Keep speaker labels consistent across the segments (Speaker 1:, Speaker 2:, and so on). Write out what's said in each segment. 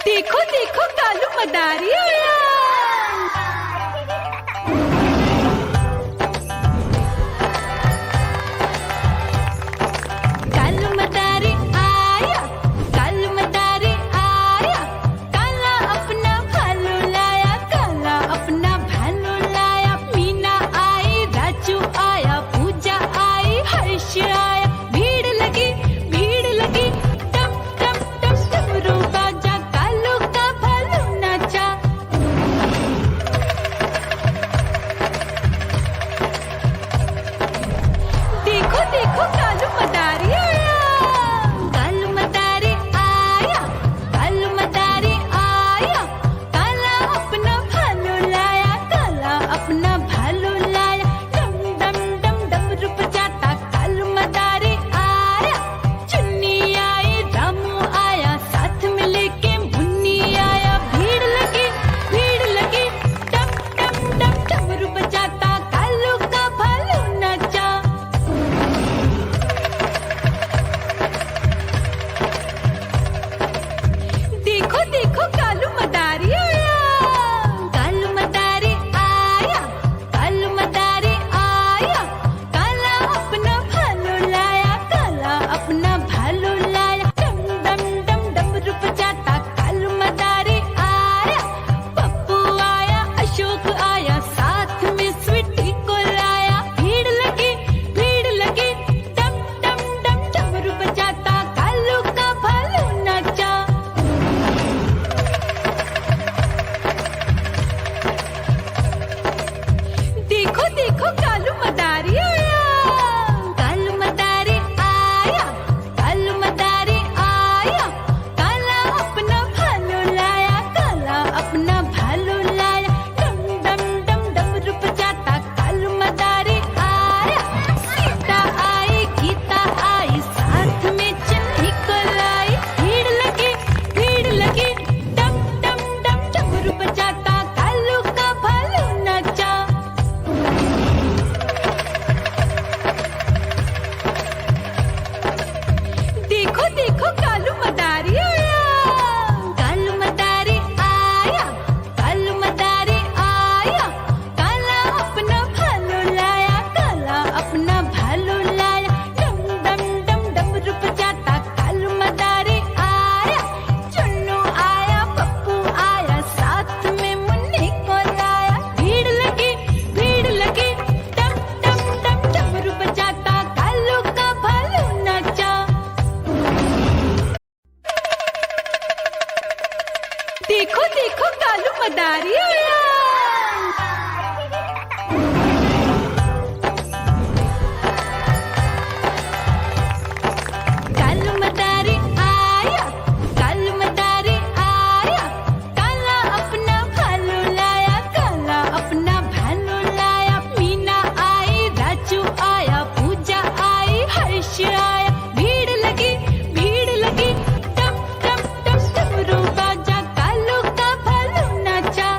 Speaker 1: देखो देखो कालू मदारी आया। कालू मदारी आया, कालू मदारी आया। काला अपना भालू लाया, काला अपना भालू लाया। मीना आई, राजू आया, पूजा आई, हर्ष आया। भीड़ लगी टम टम टम डमरू बाजा। कालू का भालू नाचा। देखो देखो कालू मदारी आया। कालू मदारी आया, कालू मदारी आया। काला अपना भालू लाया, काला अपना भालू लाया। डम डम डम डमरू बजाता कालू मदारी आया। चुन्नी आई, रामू आया, साथ में लेके मुन्नी आया। भीड़ लगी टम टम टम डमरू बजाता कालू का भालू नाचा। देखो देखो कालू मदारी आया। कालू मदारी आया, कालू मदारी आया। काला अपना भालू लाया, काला अपना भालू लाया। डम डम डम डमरू बजाता कालू मदारी आया। पप्पू आया, अशोक आया, साथ में स्वीटी को लाया। भीड़ लगी टम टम डम डमरू बजाता कालू का भालू नाचा। देखो देखो कालू मदारी आया। कालू मदारी आया, कालू मदारी आया। काला अपना भालू लाया, काला अपना भालू लाया। डम डम डम डमरू बजाता कालू मदारी आया। सीता आई, गीता आई, साथ में चन्नी को लाई। भीड़ लगी टम टम डम डमरू बजाता कालू का भालू नाचा। देखो देखो कालू मदारी आया। कालू मदारी आया, कालू मदारी आया। काला अपना भालू लाया, काला अपना भालू लाया। डम डम डम डमरू बजाता कालू मदारी आया। चुन्नू आया, पप्पू आया, साथ में मुन्नी को लाया। भीड़ लगी टम टम टम डमरू बजाता कालू का भालू नाचा। देखो देखो कालू मदारी आया। कालू मदारी आया, कालू मदारी आया। काला अपना भालू लाया, काला अपना भालू लाया। मीना आई, राजू आया, पूजा आई, हर्ष आया। भीड़ लगी टम टम टम डमरू बाजा। कालू का भालू नाचा।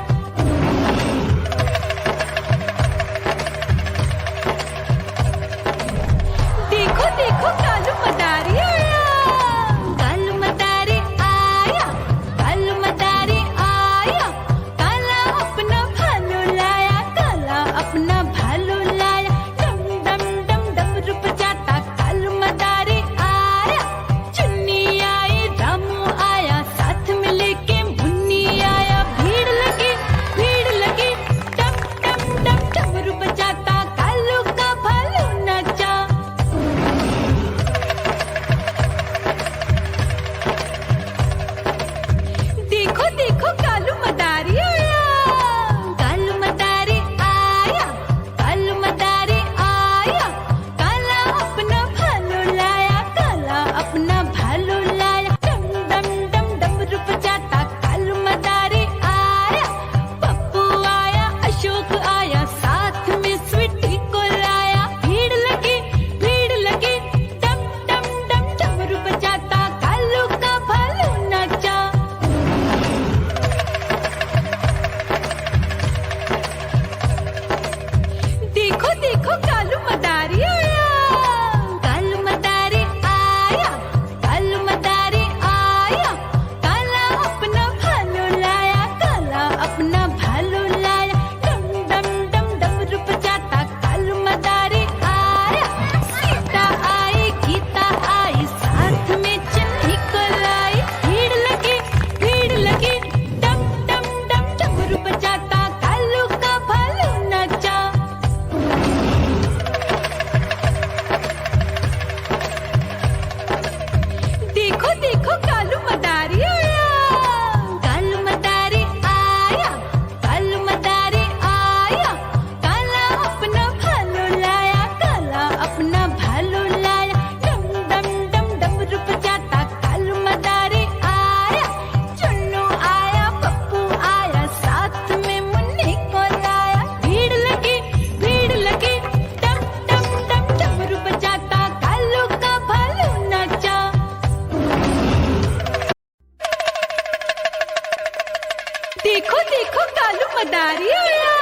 Speaker 1: मदारी आया।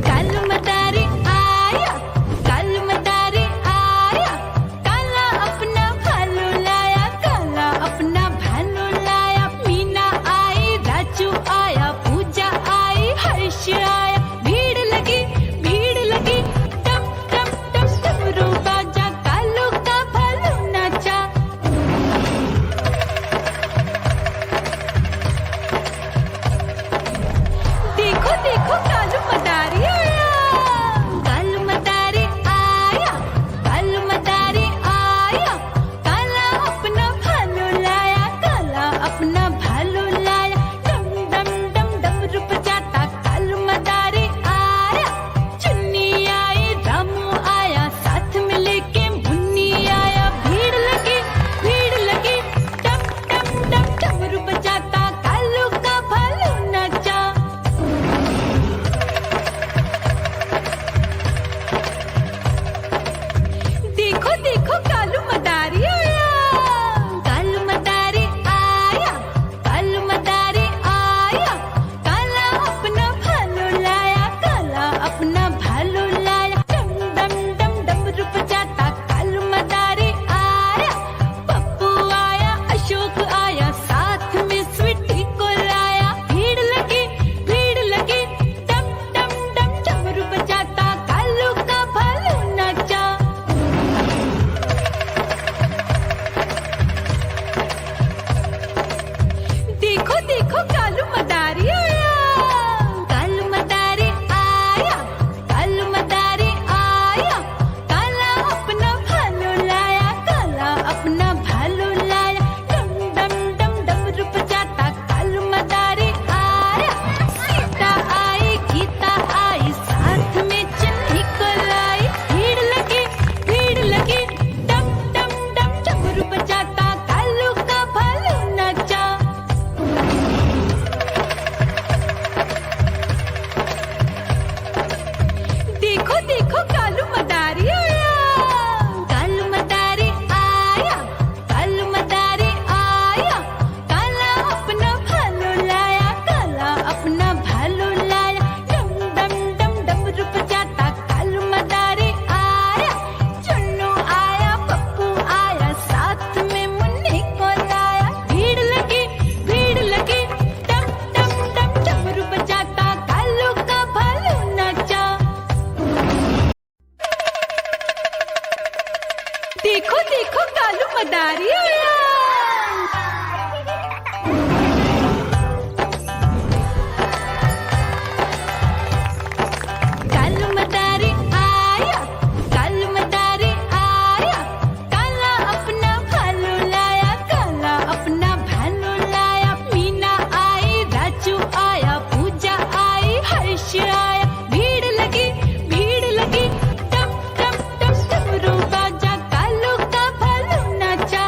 Speaker 1: कालू मदारी आया, कालू मदारी आया, काला अपना भालू लाया, काला अपना भालू लाया। मीना आई, राजू आया, पूजा आई, हर्ष आया। भीड़ लगी टप टप टप डमरू बाजा, कालू का भालू नाचा। देखो देखो कालू मदारी आया, कालू मदारी आया, कालू मदारी आया, काला अपना भालू लाया, काला अपना भालू लाया। डम डम डम डमरू बजाता कालू मदारी आया। चुन्नी आई, रामू आया, साथ में लेके मुन्नी आया। भीड़ लगी टप टप टप डमरू बजाता कालू का भालू नाचा। देखो देखो कालू मदारी आया, कालू मदारी आया, कालू मदारी आया, काला अपना भालू लाया, काला अपना भालू लाया। डम डम डम डमरू बजाता कालू मदारी आया। पप्पू आया, अशोक आया, साथ में स्वीटी को लाया। भीड़ लगी डम डम डम डमरू बजाता कालू का भालू नाचा। देखो देखो कालू मदारी आया, कालू मदारी आया, कालू मदारी आया, काला अपना भालू लाया, काला अपना भालू लाया। डम डम डम डमरू बजाता कालू मदारी आया। सीता आई, गीता आई, साथ में चन्नी को लाई। भीड़ लगी डम डम डम डमरू बजाता कालू का भालू नाचा। देखो देखो कालू मदारी आया, कालू मदारी आया, कालू मदारी आया, काला अपना भालू लाया, काला अपना भालू लाया। डम डम डम डमरू बजाता कालू मदारी आया। चुन्नू आया, पप्पू आया, साथ में मुन्नी को लाया। भीड़ लगी टप टप टप डमरू बजाता कालू का भालू नाचा। देखो देखो कालू मदारी आया। कालू मदारी आया, कालू मदारी आया, काला अपना भालू लाया, काला अपना भालू लाया। मीना आई, राजू आया, पूजा आई, हर्ष आया। भीड़ लगी टप टप टप डमरू बाजा, कालू का भालू नाचा।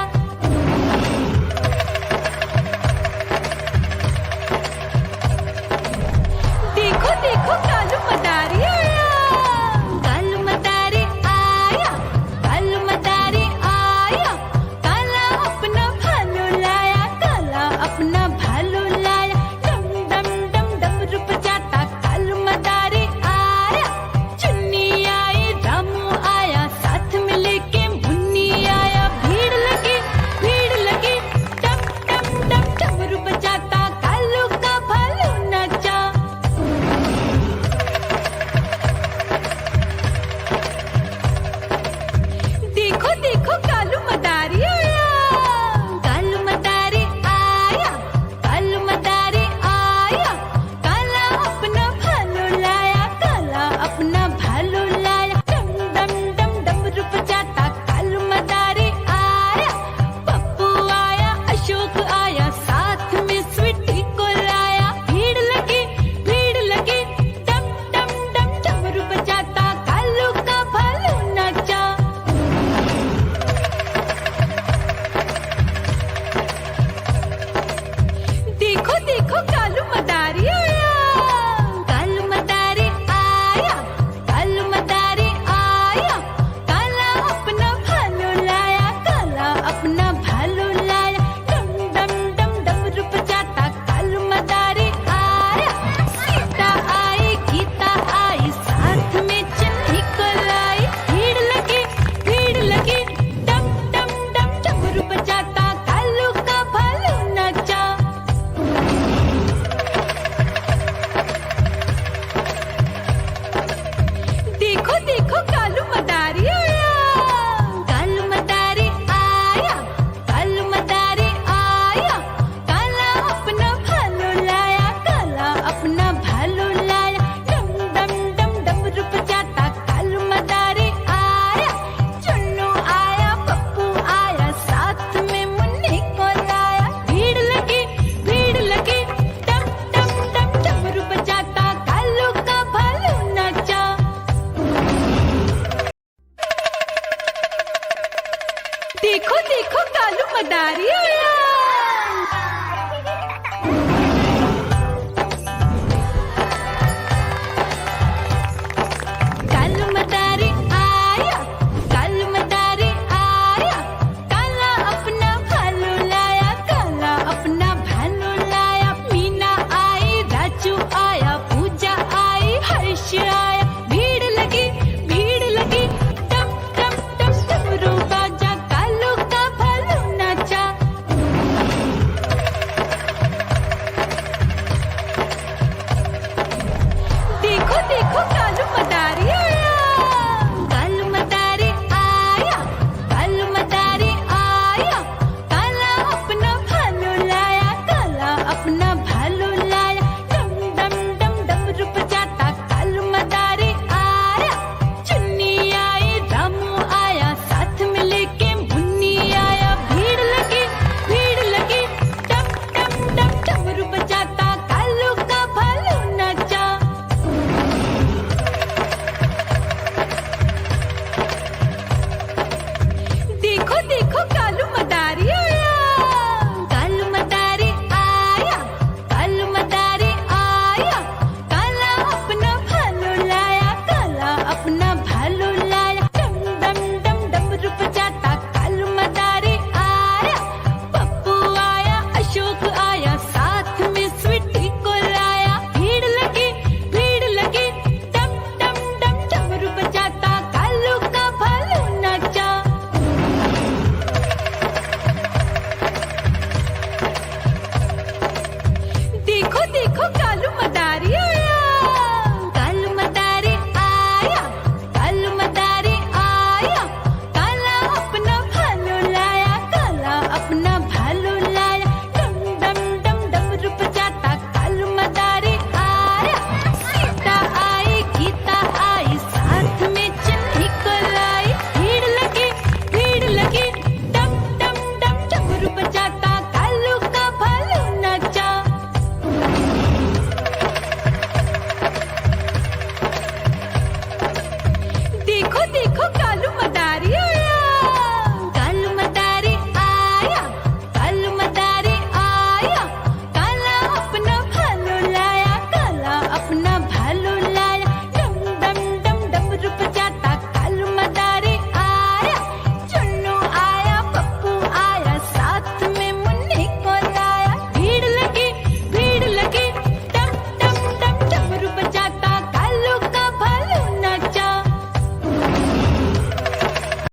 Speaker 1: मदारी आया।